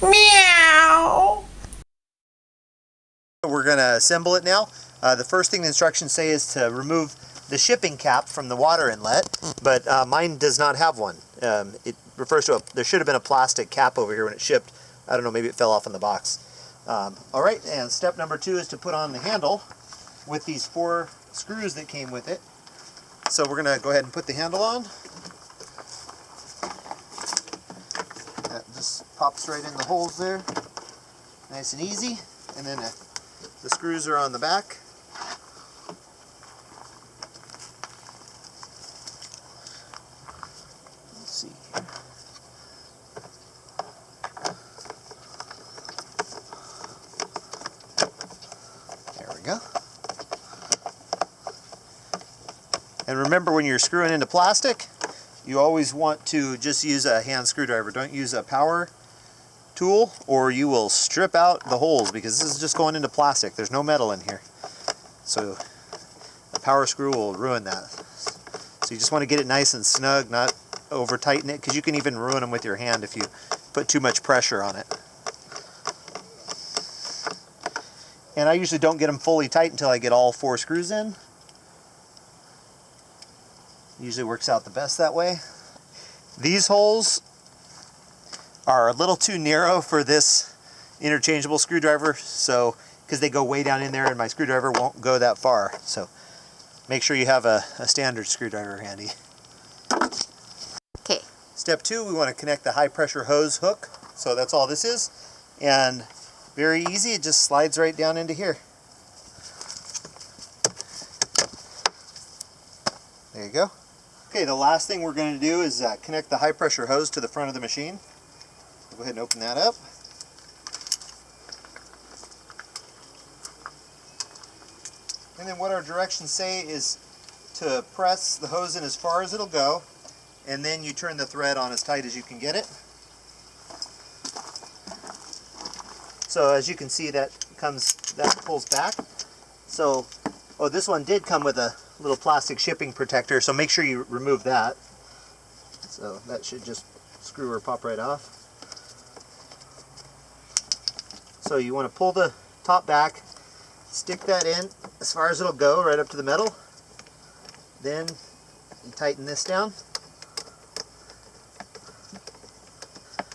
Meow. We're going to assemble it now. The first thing the instructions say is to remove the shipping cap from the water inlet, but mine does not have one. It refers to there should have been a plastic cap over here when it shipped. I don't know, maybe it fell off in the box. All right, and step number 2 is to put on the handle with these 4 screws that came with it. So we're going to go ahead and put the handle on. That just pops right in the holes there, nice and easy. And then the screws are on the back. Let's see here. There we go. And remember, when you're screwing into plastic, you always want to just use a hand screwdriver. Don't use a power tool or you will strip out the holes, because this is just going into plastic. There's no metal in here. So a power screw will ruin that. So you just want to get it nice and snug, not over tighten it, because you can even ruin them with your hand if you put too much pressure on it. And I usually don't get them fully tight until I get all 4 screws in. Usually works out the best that way. These holes are a little too narrow for this interchangeable screwdriver, so because they go way down in there and my screwdriver won't go that far. So make sure you have a standard screwdriver handy. Okay. Step 2, we want to connect the high pressure hose hook. So that's all this is. And very easy, it just slides right down into here. There you go. Okay, the last thing we're going to do is connect the high pressure hose to the front of the machine. We'll go ahead and open that up. And then what our directions say is to press the hose in as far as it'll go, and then you turn the thread on as tight as you can get it. So as you can see, that pulls back. So, oh, this one did come with a little plastic shipping protector, so make sure you remove that. So that should just screw or pop right off. So you want to pull the top back, stick that in as far as it'll go, right up to the metal. Then you tighten this down.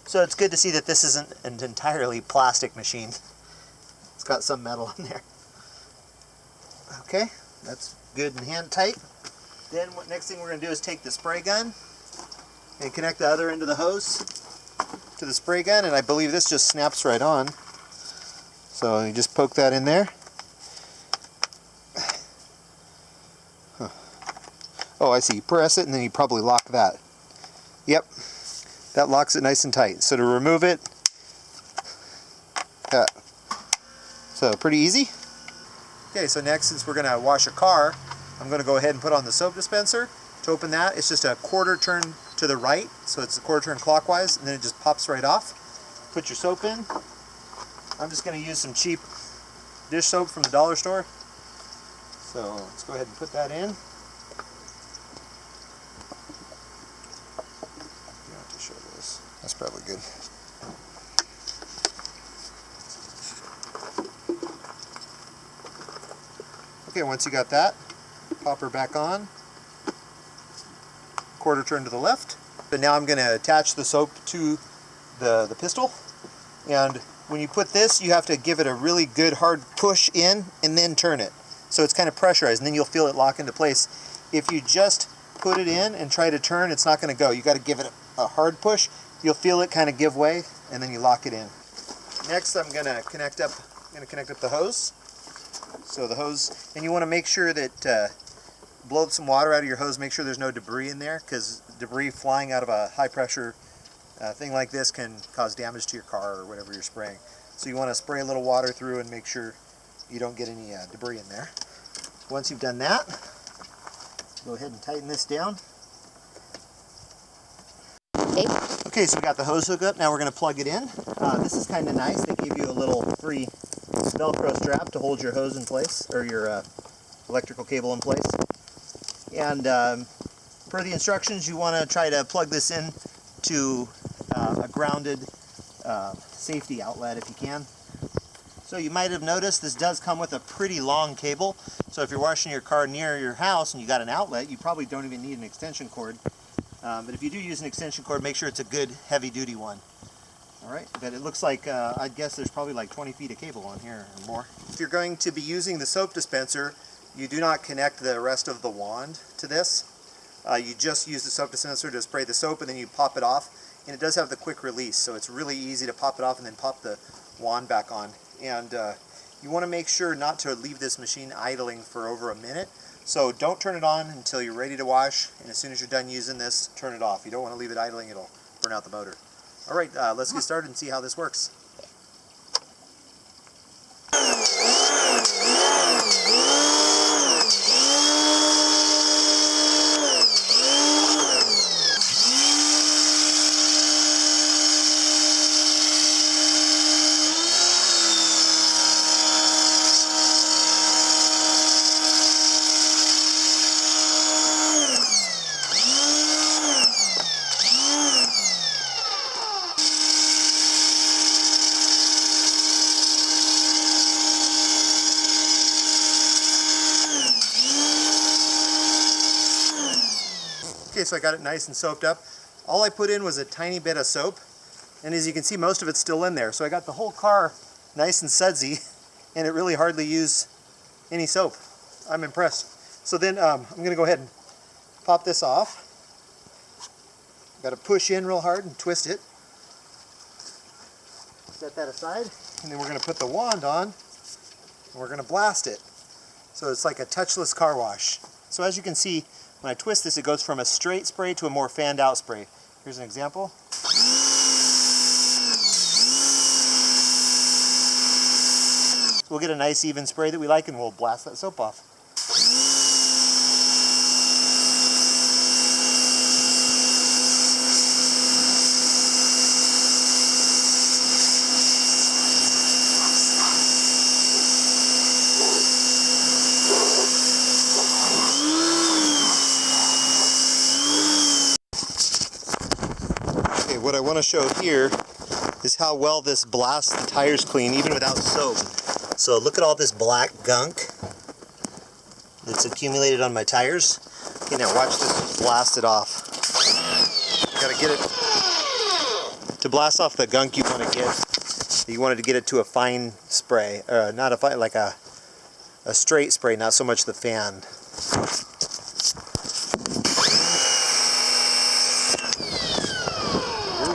So it's good to see that this isn't an entirely plastic machine. It's got some metal in there. Okay, that's good and hand tight. Then what next thing we're going to do is take the spray gun and connect the other end of the hose to the spray gun, and I believe this just snaps right on. So you just poke that in there. Huh. Oh, I see. You press it and then you probably lock that. Yep, that locks it nice and tight. So to remove it, so pretty easy. Okay, so next, since we're going to wash a car, I'm going to go ahead and put on the soap dispenser. To open that, it's just a quarter turn to the right, so it's a quarter turn clockwise, and then it just pops right off. Put your soap in. I'm just going to use some cheap dish soap from the dollar store. So let's go ahead and put that in. You don't have to show this. That's probably good. Okay, once you got that, pop her back on. Quarter turn to the left. But now I'm going to attach the soap to the pistol. And when you put this, you have to give it a really good hard push in and then turn it. So it's kind of pressurized, and then you'll feel it lock into place. If you just put it in and try to turn, it's not going to go. You got to give it a hard push. You'll feel it kind of give way, and then you lock it in. Next, I'm going to connect up the hose. So the hose, and you want to make sure that blow some water out of your hose. Make sure there's no debris in there, because debris flying out of a high pressure thing like this can cause damage to your car or whatever you're spraying. So you want to spray a little water through and make sure you don't get any debris in there. Once you've done that, go ahead and tighten this down. Okay, so we got the hose hook up. Now we're going to plug it in. This is kind of nice. They give you a little free Velcro strap to hold your hose in place, or your electrical cable in place. And per the instructions, you want to try to plug this in to a grounded safety outlet if you can. So you might have noticed this does come with a pretty long cable. So if you're washing your car near your house and you got an outlet, you probably don't even need an extension cord. But if you do use an extension cord, make sure it's a good heavy-duty one. All right, but it looks like, I'd guess there's probably like 20 feet of cable on here or more. If you're going to be using the soap dispenser, you do not connect the rest of the wand to this. You just use the soap dispenser to spray the soap and then you pop it off. And it does have the quick release, so it's really easy to pop it off and then pop the wand back on. And you want to make sure not to leave this machine idling for over a minute. So don't turn it on until you're ready to wash, and as soon as you're done using this, turn it off. You don't want to leave it idling, it'll burn out the motor. All right, let's get started and see how this works. Okay, so I got it nice and soaped up. All I put in was a tiny bit of soap, and as you can see, most of it's still in there. So I got the whole car nice and sudsy, and it really hardly used any soap. I'm impressed. So then I'm going to go ahead and pop this off. Got to push in real hard and twist it. Set that aside, and then we're going to put the wand on, and we're going to blast it. So it's like a touchless car wash. So as you can see, when I twist this, it goes from a straight spray to a more fanned out spray. Here's an example. So we'll get a nice even spray that we like and we'll blast that soap off. What I want to show here is how well this blasts the tires clean even without soap. So look at all this black gunk that's accumulated on my tires. Okay, now watch this blast it off. Gotta get it to blast off the gunk you want to get. You wanted to get it to a fine spray, not a fine, like a straight spray, not so much the fan.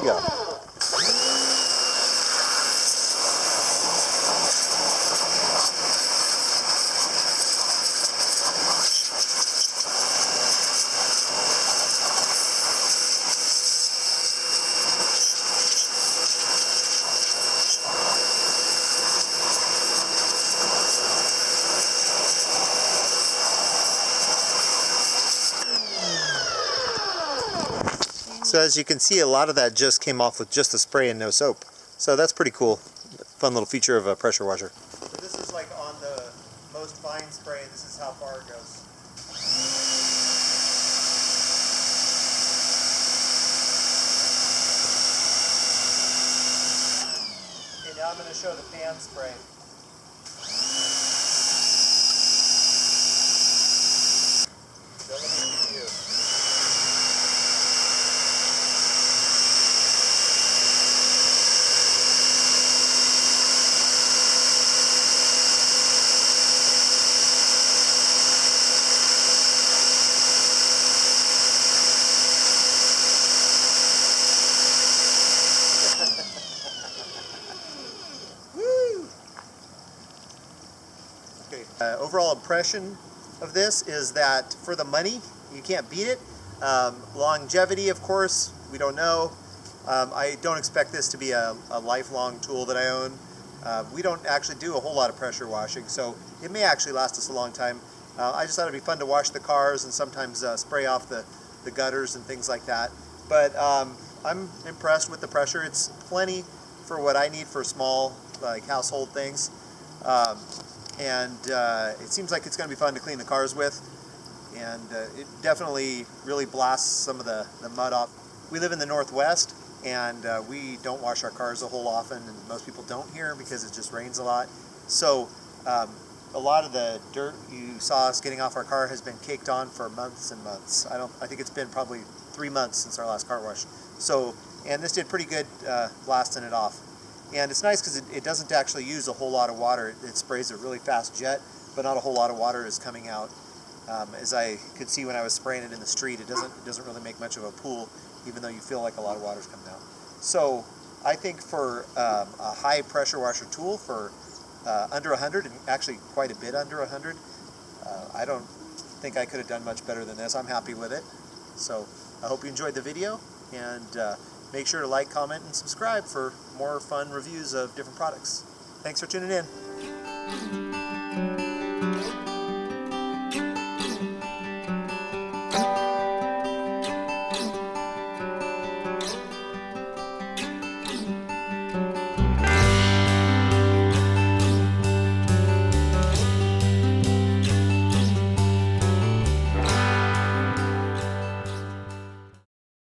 Go. So as you can see, a lot of that just came off with just the spray and no soap. So that's pretty cool. Fun little feature of a pressure washer. So this is like on the most fine spray, this is how far it goes. Okay, now I'm going to show the fan spray. Overall impression of this is that for the money, you can't beat it. Longevity, of course, we don't know. I don't expect this to be a lifelong tool that I own. We don't actually do a whole lot of pressure washing, so it may actually last us a long time. I just thought it'd be fun to wash the cars and sometimes spray off the gutters and things like that. But I'm impressed with the pressure. It's plenty for what I need for small, like household things. It seems like it's going to be fun to clean the cars with, and it definitely really blasts some of the mud off. We live in the Northwest, and we don't wash our cars a whole often, and most people don't here because it just rains a lot. So a lot of the dirt you saw us getting off our car has been caked on for months and months. I think it's been probably 3 months since our last car wash. So, and this did pretty good blasting it off. And it's nice because it doesn't actually use a whole lot of water. It sprays a really fast jet, but not a whole lot of water is coming out. As I could see when I was spraying it in the street, it doesn't really make much of a pool, even though you feel like a lot of water is coming out. So I think for a high pressure washer tool for under 100, and actually quite a bit under 100, I don't think I could have done much better than this. I'm happy with it. So I hope you enjoyed the video, and make sure to like, comment, and subscribe for more fun reviews of different products. Thanks for tuning in.